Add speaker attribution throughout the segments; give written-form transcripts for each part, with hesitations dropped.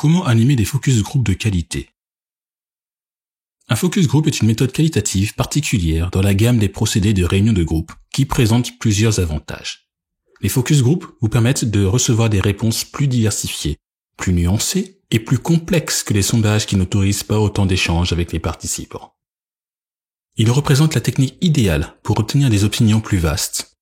Speaker 1: Comment animer des focus group de qualité? Un focus group est une méthode qualitative particulière dans la gamme des procédés de réunion de groupe qui présente plusieurs avantages. Les focus group vous permettent de recevoir des réponses plus diversifiées, plus nuancées et plus complexes que les sondages qui n'autorisent pas autant d'échanges avec les participants. Ils représentent la technique idéale pour obtenir des opinions plus vastes.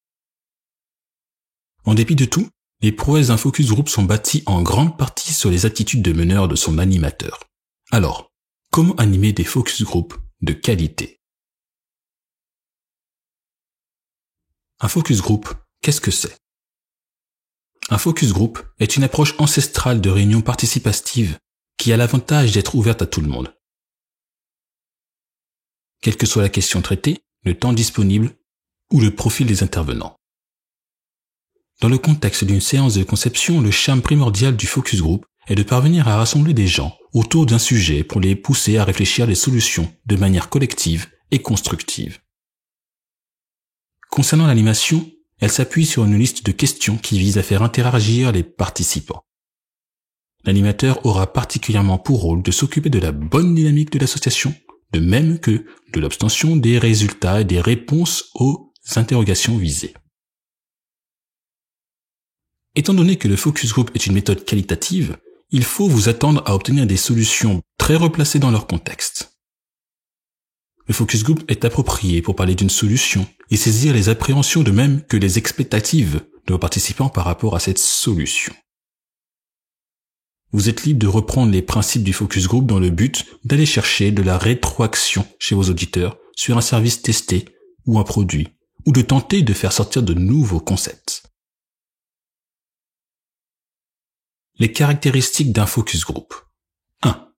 Speaker 1: En dépit de tout, les prouesses d'un focus group sont bâties en grande partie sur les aptitudes de meneur de son animateur. Alors, comment animer des focus group de qualité? Un focus group, qu'est-ce que c'est? Un focus group est une approche ancestrale de réunion participative qui a l'avantage d'être ouverte à tout le monde. Quelle que soit la question traitée, le temps disponible ou le profil des intervenants. Dans le contexte d'une séance de conception, le charme primordial du focus group est de parvenir à rassembler des gens autour d'un sujet pour les pousser à réfléchir à des solutions de manière collective et constructive. Concernant l'animation, elle s'appuie sur une liste de questions qui vise à faire interagir les participants. L'animateur aura particulièrement pour rôle de s'occuper de la bonne dynamique de l'association, de même que de l'obtention des résultats et des réponses aux interrogations visées. Étant donné que le focus group est une méthode qualitative, il faut vous attendre à obtenir des solutions très replacées dans leur contexte. Le focus group est approprié pour parler d'une solution et saisir les appréhensions de même que les expectatives de vos participants par rapport à cette solution. Vous êtes libre de reprendre les principes du focus group dans le but d'aller chercher de la rétroaction chez vos auditeurs sur un service testé ou un produit, ou de tenter de faire sortir de nouveaux concepts. Les caractéristiques d'un focus group. 1.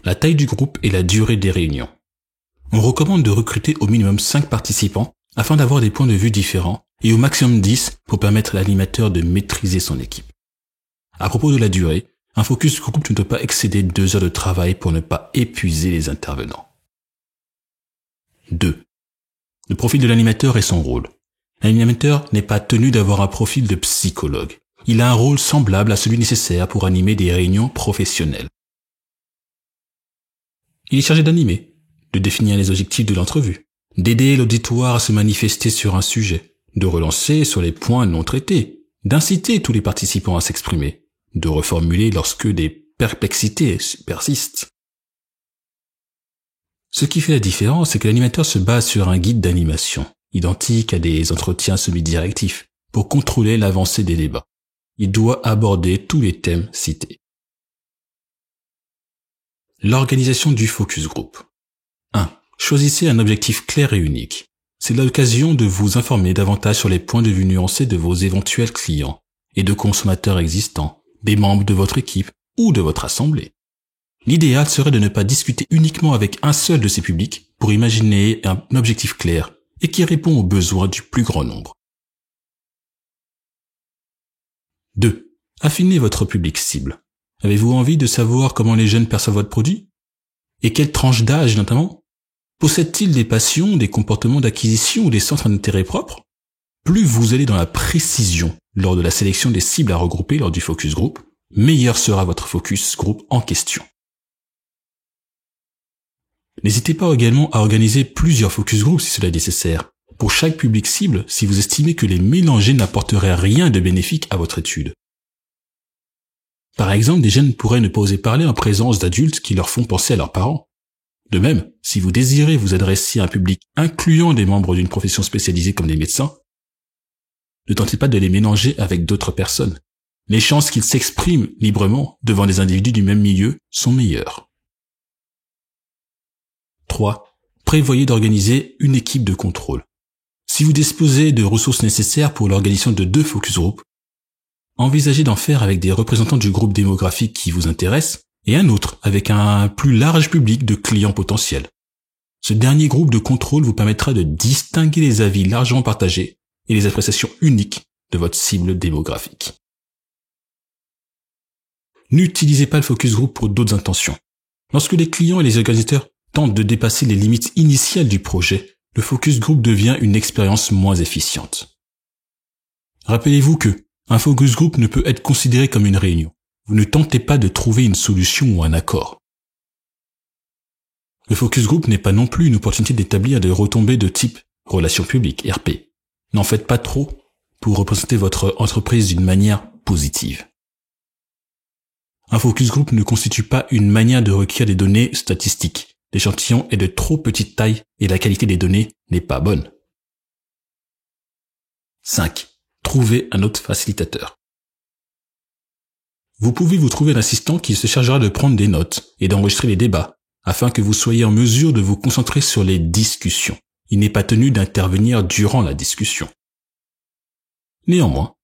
Speaker 1: La taille du groupe et la durée des réunions. On recommande de recruter au minimum 5 participants afin d'avoir des points de vue différents et au maximum 10 pour permettre à l'animateur de maîtriser son équipe. À propos de la durée, un focus group ne doit pas excéder 2 heures de travail pour ne pas épuiser les intervenants. 2. Le profil de l'animateur et son rôle. L'animateur n'est pas tenu d'avoir un profil de psychologue. Il a un rôle semblable à celui nécessaire pour animer des réunions professionnelles. Il est chargé d'animer, de définir les objectifs de l'entrevue, d'aider l'auditoire à se manifester sur un sujet, de relancer sur les points non traités, d'inciter tous les participants à s'exprimer, de reformuler lorsque des perplexités persistent. Ce qui fait la différence, c'est que l'animateur se base sur un guide d'animation, identique à des entretiens semi-directifs, pour contrôler l'avancée des débats. Il doit aborder tous les thèmes cités. L'organisation du focus group. 1. Choisissez un objectif clair et unique. C'est l'occasion de vous informer davantage sur les points de vue nuancés de vos éventuels clients et de consommateurs existants, des membres de votre équipe ou de votre assemblée. L'idéal serait de ne pas discuter uniquement avec un seul de ces publics pour imaginer un objectif clair et qui répond aux besoins du plus grand nombre. 2. Affinez votre public cible. Avez-vous envie de savoir comment les jeunes perçoivent votre produit? Et quelle tranche d'âge notamment? Possèdent-ils des passions, des comportements d'acquisition ou des centres d'intérêt propres? Plus vous allez dans la précision lors de la sélection des cibles à regrouper lors du focus group, meilleur sera votre focus group en question. N'hésitez pas également à organiser plusieurs focus groups si cela est nécessaire. Pour chaque public cible, si vous estimez que les mélanger n'apporteraient rien de bénéfique à votre étude. Par exemple, des jeunes pourraient ne pas oser parler en présence d'adultes qui leur font penser à leurs parents. De même, si vous désirez vous adresser à un public incluant des membres d'une profession spécialisée comme des médecins, ne tentez pas de les mélanger avec d'autres personnes. Les chances qu'ils s'expriment librement devant des individus du même milieu sont meilleures. 3. Prévoyez d'organiser une équipe de contrôle. Si vous disposez de ressources nécessaires pour l'organisation de 2 focus group, envisagez d'en faire avec des représentants du groupe démographique qui vous intéresse et un autre avec un plus large public de clients potentiels. Ce dernier groupe de contrôle vous permettra de distinguer les avis largement partagés et les appréciations uniques de votre cible démographique. N'utilisez pas le focus group pour d'autres intentions. Lorsque les clients et les organisateurs tentent de dépasser les limites initiales du projet, le focus group devient une expérience moins efficiente. Rappelez-vous que un focus group ne peut être considéré comme une réunion. Vous ne tentez pas de trouver une solution ou un accord. Le focus group n'est pas non plus une opportunité d'établir des retombées de type relations publiques, RP. N'en faites pas trop pour représenter votre entreprise d'une manière positive. Un focus group ne constitue pas une manière de recueillir des données statistiques. L'échantillon est de trop petite taille et la qualité des données n'est pas bonne. 5. Trouvez un autre facilitateur. Vous pouvez vous trouver un assistant qui se chargera de prendre des notes et d'enregistrer les débats afin que vous soyez en mesure de vous concentrer sur les discussions. Il n'est pas tenu d'intervenir durant la discussion. Néanmoins,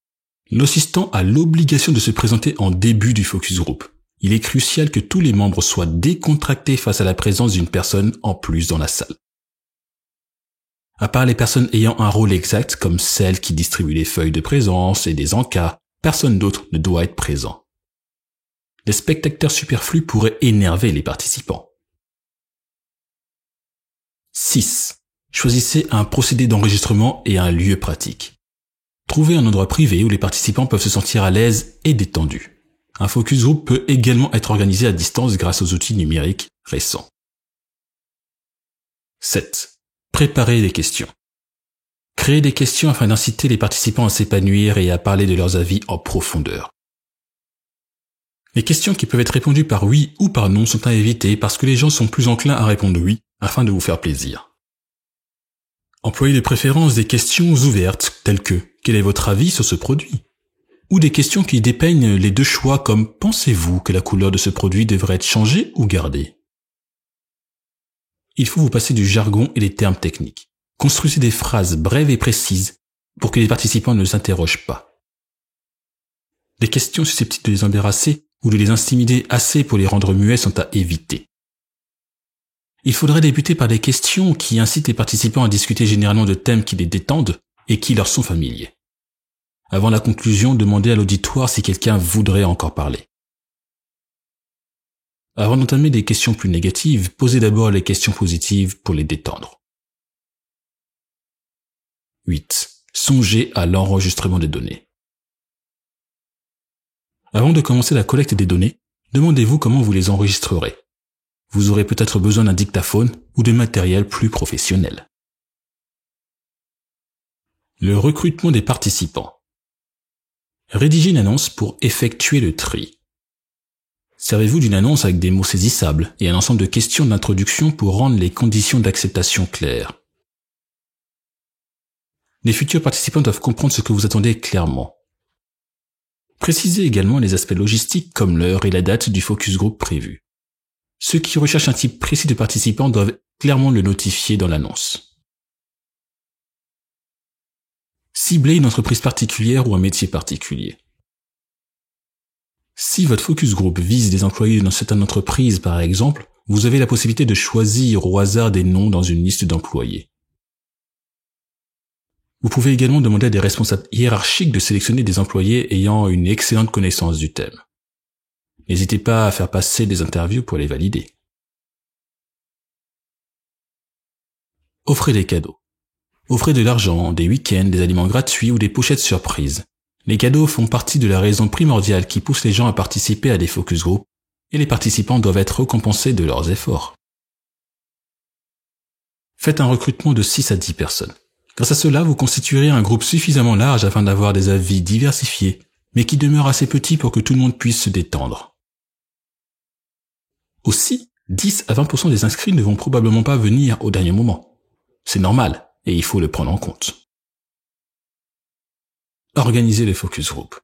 Speaker 1: l'assistant a l'obligation de se présenter en début du focus group. Il est crucial que tous les membres soient décontractés face à la présence d'une personne en plus dans la salle. À part les personnes ayant un rôle exact, comme celles qui distribuent les feuilles de présence et des encarts, personne d'autre ne doit être présent. Les spectateurs superflus pourraient énerver les participants. 6. Choisissez un procédé d'enregistrement et un lieu pratique. Trouvez un endroit privé où les participants peuvent se sentir à l'aise et détendus. Un focus group peut également être organisé à distance grâce aux outils numériques récents. 7. Préparez des questions. Créez des questions afin d'inciter les participants à s'épanouir et à parler de leurs avis en profondeur. Les questions qui peuvent être répondues par oui ou par non sont à éviter parce que les gens sont plus enclins à répondre oui afin de vous faire plaisir. Employez de préférence des questions ouvertes telles que « Quel est votre avis sur ce produit ?» ou des questions qui dépeignent les deux choix comme « Pensez-vous que la couleur de ce produit devrait être changée ou gardée ?» Il faut vous passer du jargon et des termes techniques. Construisez des phrases brèves et précises pour que les participants ne s'interrogent pas. Les questions susceptibles de les embarrasser ou de les intimider assez pour les rendre muets sont à éviter. Il faudrait débuter par des questions qui incitent les participants à discuter généralement de thèmes qui les détendent et qui leur sont familiers. Avant la conclusion, demandez à l'auditoire si quelqu'un voudrait encore parler. Avant d'entamer des questions plus négatives, posez d'abord les questions positives pour les détendre. 8. Songez à l'enregistrement des données. Avant de commencer la collecte des données, demandez-vous comment vous les enregistrerez. Vous aurez peut-être besoin d'un dictaphone ou de matériel plus professionnel. Le recrutement des participants. Rédigez une annonce pour effectuer le tri. Servez-vous d'une annonce avec des mots saisissables et un ensemble de questions d'introduction pour rendre les conditions d'acceptation claires. Les futurs participants doivent comprendre ce que vous attendez clairement. Précisez également les aspects logistiques comme l'heure et la date du focus group prévu. Ceux qui recherchent un type précis de participants doivent clairement le notifier dans l'annonce. Ciblez une entreprise particulière ou un métier particulier. Si votre focus group vise des employés dans certaines entreprises par exemple, vous avez la possibilité de choisir au hasard des noms dans une liste d'employés. Vous pouvez également demander à des responsables hiérarchiques de sélectionner des employés ayant une excellente connaissance du thème. N'hésitez pas à faire passer des interviews pour les valider. Offrez des cadeaux. Offrez de l'argent, des week-ends, des aliments gratuits ou des pochettes surprises. Les cadeaux font partie de la raison primordiale qui pousse les gens à participer à des focus group et les participants doivent être récompensés de leurs efforts. Faites un recrutement de 6 à 10 personnes. Grâce à cela, vous constituerez un groupe suffisamment large afin d'avoir des avis diversifiés, mais qui demeurent assez petits pour que tout le monde puisse se détendre. Aussi, 10 à 20% des inscrits ne vont probablement pas venir au dernier moment. C'est normal, et il faut le prendre en compte. Organisez les focus group.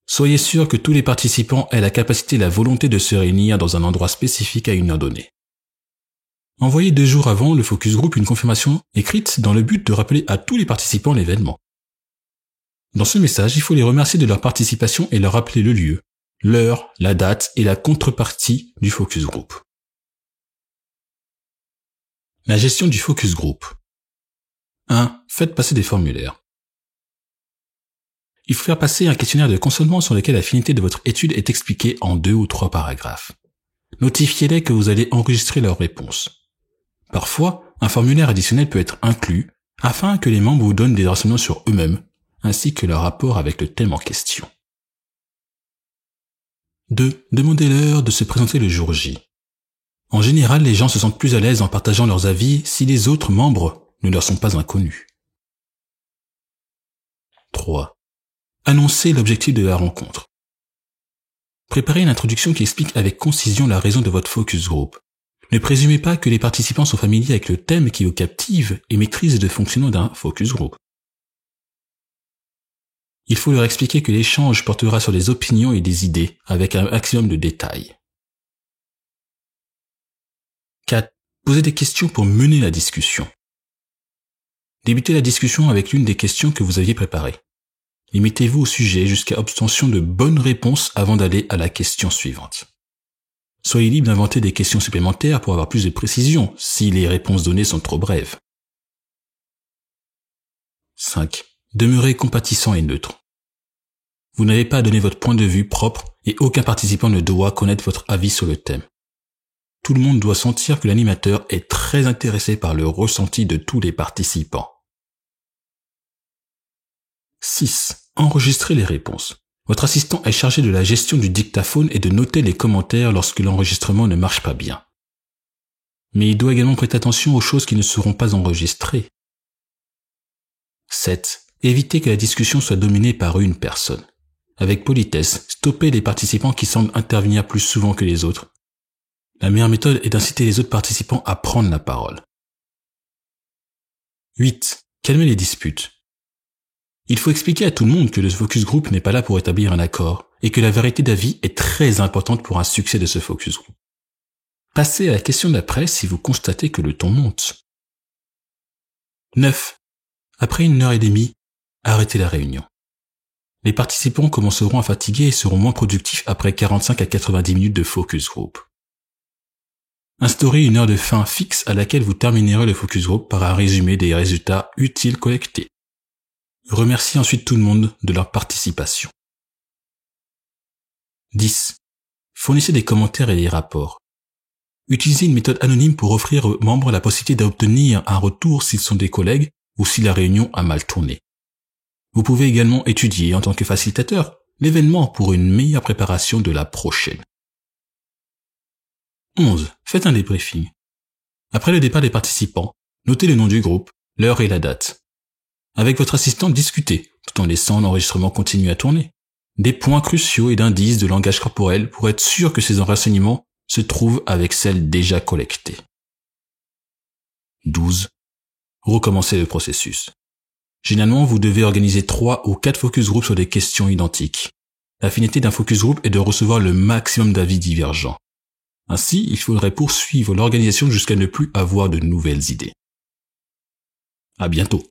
Speaker 1: Soyez sûr que tous les participants aient la capacité et la volonté de se réunir dans un endroit spécifique à une heure donnée. Envoyez 2 jours avant le focus group une confirmation écrite dans le but de rappeler à tous les participants l'événement. Dans ce message, il faut les remercier de leur participation et leur rappeler le lieu, l'heure, la date et la contrepartie du focus group. La gestion du focus group. 1. Faites passer des formulaires. Il faut faire passer un questionnaire de consentement sur lequel la finalité de votre étude est expliquée en 2 ou 3 paragraphes. Notifiez-les que vous allez enregistrer leurs réponses. Parfois, un formulaire additionnel peut être inclus afin que les membres vous donnent des renseignements sur eux-mêmes ainsi que leur rapport avec le thème en question. 2. Demandez-leur de se présenter le jour J. En général, les gens se sentent plus à l'aise en partageant leurs avis si les autres membres ne leur sont pas inconnus. 3. Annoncez l'objectif de la rencontre. Préparez une introduction qui explique avec concision la raison de votre focus group. Ne présumez pas que les participants sont familiers avec le thème qui vous captive et maîtrisent le fonctionnement d'un focus group. Il faut leur expliquer que l'échange portera sur des opinions et des idées avec un maximum de détails. 4. Posez des questions pour mener la discussion. Débutez la discussion avec l'une des questions que vous aviez préparées. Limitez-vous au sujet jusqu'à obtention de bonnes réponses avant d'aller à la question suivante. Soyez libre d'inventer des questions supplémentaires pour avoir plus de précision si les réponses données sont trop brèves. 5. Demeurez compatissant et neutre. Vous n'avez pas à donner votre point de vue propre et aucun participant ne doit connaître votre avis sur le thème. Tout le monde doit sentir que l'animateur est très intéressé par le ressenti de tous les participants. 6. Enregistrez les réponses. Votre assistant est chargé de la gestion du dictaphone et de noter les commentaires lorsque l'enregistrement ne marche pas bien. Mais il doit également prêter attention aux choses qui ne seront pas enregistrées. 7. Évitez que la discussion soit dominée par une personne. Avec politesse, stoppez les participants qui semblent intervenir plus souvent que les autres. La meilleure méthode est d'inciter les autres participants à prendre la parole. 8. Calmez les disputes. Il faut expliquer à tout le monde que le focus group n'est pas là pour établir un accord et que la variété d'avis est très importante pour un succès de ce focus group. Passez à la question d'après si vous constatez que le ton monte. 9. Après 1h30, arrêtez la réunion. Les participants commenceront à fatiguer et seront moins productifs après 45 à 90 minutes de focus group. Instaurez une heure de fin fixe à laquelle vous terminerez le focus group par un résumé des résultats utiles collectés. Remerciez ensuite tout le monde de leur participation. 10. Fournissez des commentaires et des rapports. Utilisez une méthode anonyme pour offrir aux membres la possibilité d'obtenir un retour s'ils sont des collègues ou si la réunion a mal tourné. Vous pouvez également étudier en tant que facilitateur l'événement pour une meilleure préparation de la prochaine. 11. Faites un débriefing. Après le départ des participants, notez le nom du groupe, l'heure et la date. Avec votre assistant, discutez, tout en laissant l'enregistrement continuer à tourner. Des points cruciaux et d'indices de langage corporel pour être sûr que ces renseignements se trouvent avec celles déjà collectées. 12. Recommencez le processus. Généralement, vous devez organiser 3 ou 4 focus groups sur des questions identiques. La finalité d'un focus group est de recevoir le maximum d'avis divergents. Ainsi, il faudrait poursuivre l'organisation jusqu'à ne plus avoir de nouvelles idées. À bientôt.